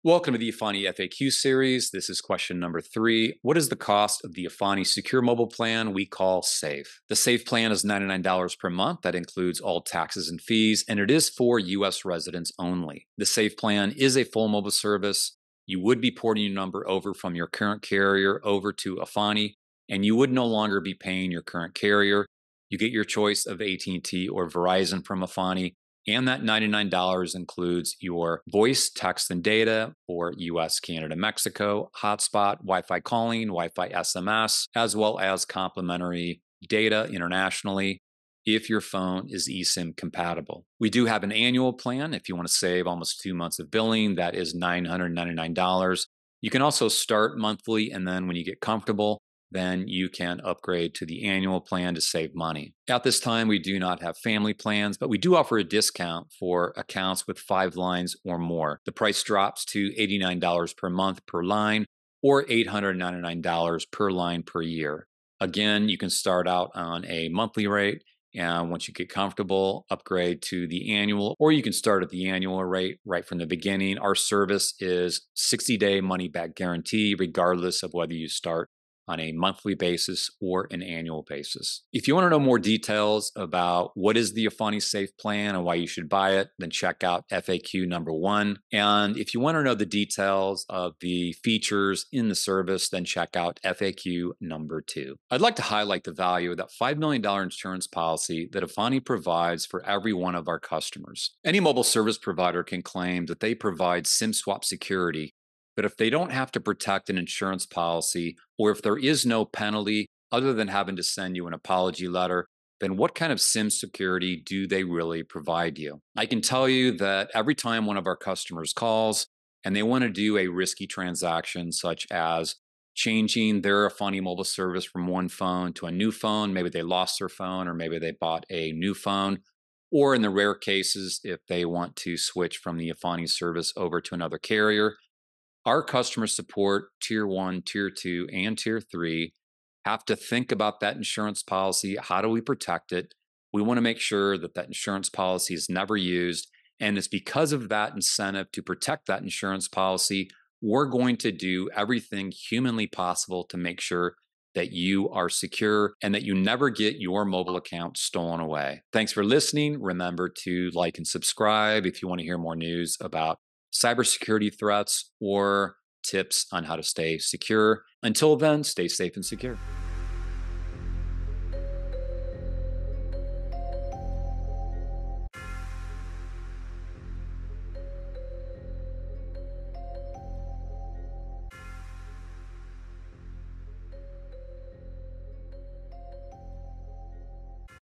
Welcome to the Efani FAQ series. This is question number 3. What is the cost of the Efani secure mobile plan we call SAFE? The SAFE plan is $99 per month. That includes all taxes and fees, and it is for U.S. residents only. The SAFE plan is a full mobile service. You would be porting your number over from your current carrier over to Efani, and you would no longer be paying your current carrier. You get your choice of AT&T or Verizon from Efani. And that $99 includes your voice, text, and data for US, Canada, Mexico, hotspot, Wi-Fi calling, Wi-Fi SMS, as well as complimentary data internationally if your phone is eSIM compatible. We do have an annual plan if you want to save almost 2 months of billing. That is $999. You can also start monthly, and then when you get comfortable, then you can upgrade to the annual plan to save money. At this time, we do not have family plans, but we do offer a discount for accounts with 5 lines or more. The price drops to $89 per month per line or $899 per line per year. Again, you can start out on a monthly rate, and once you get comfortable, upgrade to the annual, or you can start at the annual rate right from the beginning. Our service is 60-day money-back guarantee, regardless of whether you start on a monthly basis or an annual basis. If you want to know more details about what is the Efani Safe plan and why you should buy it, then check out FAQ number 1. And if you want to know the details of the features in the service, then check out FAQ number 2. I'd like to highlight the value of that $5 million insurance policy that Efani provides for every one of our customers. Any mobile service provider can claim that they provide SIM swap security, but if they don't have to protect an insurance policy, or if there is no penalty other than having to send you an apology letter, then what kind of SIM security do they really provide you? I can tell you that every time one of our customers calls and they want to do a risky transaction, such as changing their Efani mobile service from one phone to a new phone, maybe they lost their phone or maybe they bought a new phone, or in the rare cases, if they want to switch from the Efani service over to another carrier, our customer support, Tier 1, Tier 2, and Tier 3 have to think about that insurance policy. How do we protect it? We want to make sure that that insurance policy is never used. And it's because of that incentive to protect that insurance policy, we're going to do everything humanly possible to make sure that you are secure and that you never get your mobile account stolen away. Thanks for listening. Remember to like and subscribe if you want to hear more news about cybersecurity threats or tips on how to stay secure. Until then, stay safe and secure.